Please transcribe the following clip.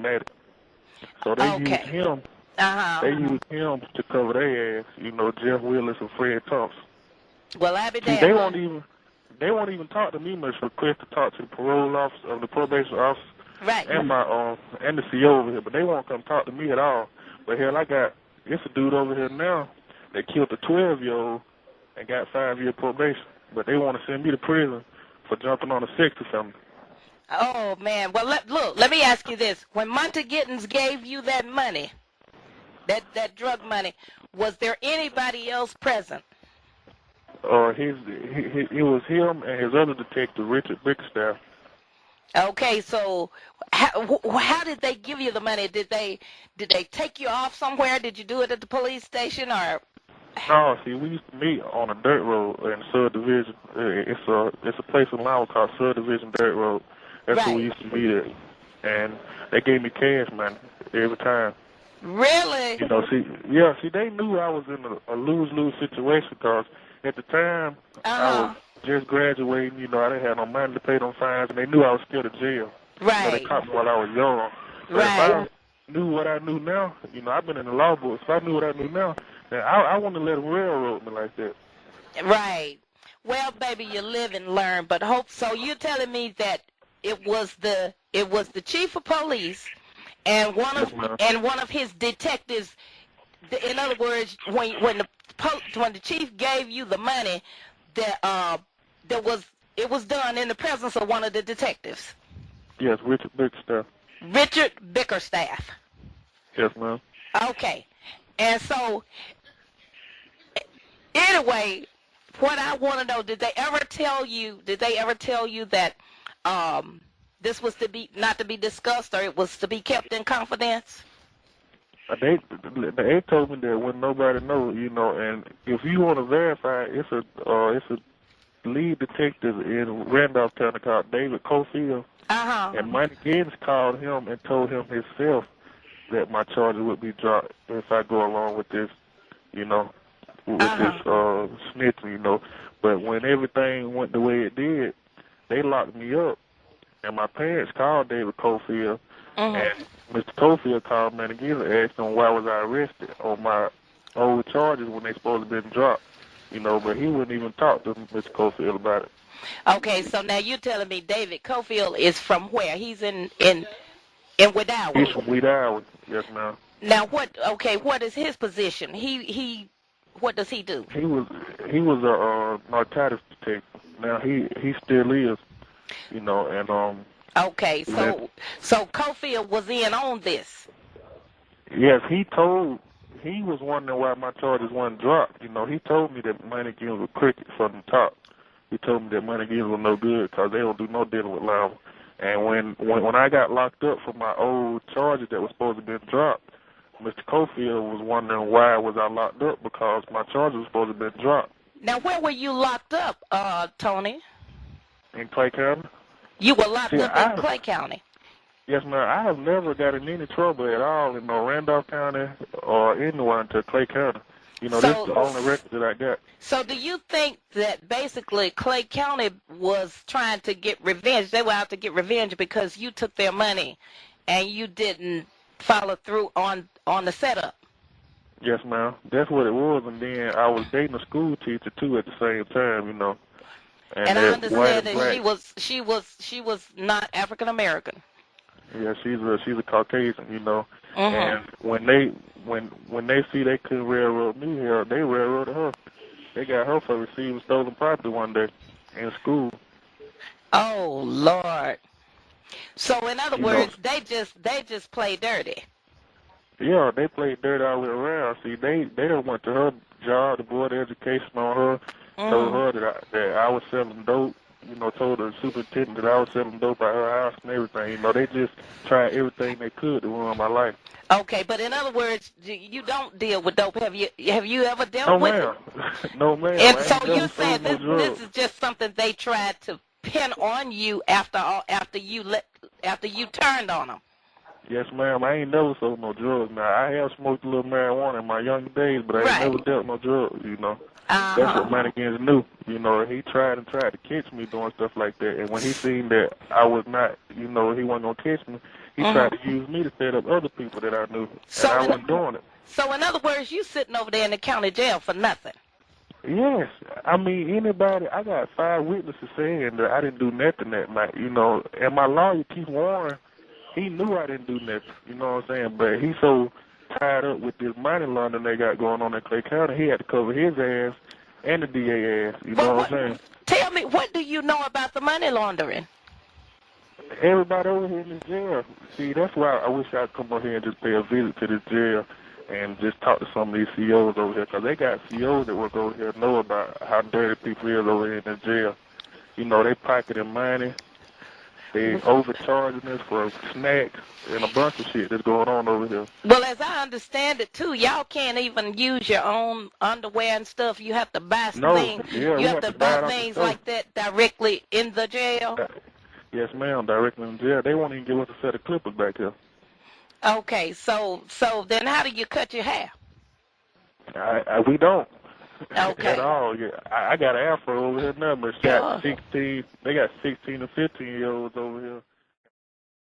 automatic. So they used him. They used him to cover their ass. You know, Jeff Willis and Fred Thompson. Well, I be damned. They won't even talk to me much. Request to talk to the parole officer, of the probation officer, right, and my and the CO over here, but they won't come talk to me at all. But hell, it's a dude over here now that killed a 12-year-old and got 5-year probation, but they want to send me to prison for jumping on a sex offender. Oh man, well look, let me ask you this: when Monta Giddens gave you that money, that drug money, was there anybody else present? It was him and his other detective, Richard Bickerstaff. Okay, so how did they give you the money? Did they take you off somewhere? Did you do it at the police station or? No, see, we used to meet on a dirt road in Subdivision. It's a place in Lowell called Subdivision Dirt Road. That's where we used to meet at, and they gave me cash money every time. Really? You know, see, they knew I was in a lose-lose situation because at the time I was just graduating. You know, I didn't have no money to pay them fines, and they knew I was scared of jail. Right. You know, they caught me while I was young. So right. If I knew what I knew now, you know, I've been in the law books. If I knew what I knew now, then I wouldn't let them railroad me like that. Right. Well, baby, you live and learn. But hope so. You're telling me that it was the chief of police and one of his detectives. In other words, when the chief gave you the money, it was done in the presence of one of the detectives. Yes, Richard Bickerstaff. Richard Bickerstaff. Yes, ma'am. Okay, and so anyway, what I want to know: did they ever tell you that this was not to be discussed, or it was to be kept in confidence? They told me that when nobody knows, you know, and if you want to verify, it's a lead detective in Randolph County called David Cofield, and Monta Giddens called him and told him himself that my charges would be dropped if I go along with this, you know, with this snitching, you know. But when everything went the way it did, they locked me up, and my parents called David Cofield, and Mr. Cofield called Monta Giddens and asked him why was I arrested on my old charges when they supposed to have been dropped, you know, but he wouldn't even talk to Mr. Cofield about it. Okay, so now you're telling me David Cofield is from where? He's in Wedowee. He's from Wedowee, yes, ma'am. Now what is his position? What does he do? He was a narcotics detective. Now he still is, you know, and okay, so Cofield was in on this. Yes, he was wondering why my charges weren't dropped. You know, he told me that Monta Giddens was crooked from the top. He told me that Monta Giddens was no good because they don't do no dealing with Lowell. And when I got locked up for my old charges that was supposed to have been dropped, Mr. Cofield was wondering why was I locked up because my charges were supposed to have been dropped. Now, where were you locked up, Tony? In Clay County. You were locked up in Clay County. Yes, ma'am. I have never got in any trouble at all in Randolph County or anywhere until Clay County. You know, this is the only record that I got. So do you think that basically Clay County was trying to get revenge? They were out to get revenge because you took their money and you didn't follow through on the setup? Yes, ma'am. That's what it was. And then I was dating a school teacher, too, at the same time, you know. And I understand that she was not African American. Yeah, she's a Caucasian, you know. And when they see they couldn't railroad me here, they railroaded her. They got her for receiving stolen property one day in school. Oh Lord! So in other words, they just play dirty. Yeah, they played dirty all the way around. See, they done went to her job, the board of education on her, told her that I was selling dope. You know, told the superintendent that I was selling dope at her house and everything. You know, they just tried everything they could to ruin my life. Okay, but in other words, you don't deal with dope. Have you ever dealt with it? No, ma'am. And so you said this is just something they tried to pin on you after you turned on them. Yes, ma'am. I ain't never sold no drugs. Now, I have smoked a little marijuana in my young days, but I ain't never dealt no drugs, you know. That's what Monta Giddens knew. You know, he tried to catch me doing stuff like that. And when he seen that I was not, you know, he wasn't going to catch me, He tried to use me to set up other people that I knew, and I wasn't doing it. So in other words, you sitting over there in the county jail for nothing. Yes, I mean anybody. I got 5 witnesses saying that I didn't do nothing that night, you know. And my lawyer, Keith Warren, he knew I didn't do nothing, you know what I'm saying. But he's so tied up with this money laundering they got going on in Clay County, he had to cover his ass and the DA ass, you know what I'm saying. Tell me, what do you know about the money laundering? Everybody over here in this jail. See, that's why I wish I'd come over here and just pay a visit to this jail and just talk to some of these COs over here, because they got COs that work over here know about how dirty people is over here in the jail. You know, they pocketing money, they overcharging us for snacks and a bunch of shit that's going on over here. Well, as I understand it, too, y'all can't even use your own underwear and stuff. You have to buy things. Yeah, you have to buy things like that directly in the jail? Yes, ma'am, directly in the jail. They won't even give us a set of clippers back here. Okay, so then how do you cut your hair? We don't. Okay. At all. Yeah. I got an afro over here now, but got 16. They got 16 and 15-year-olds over here.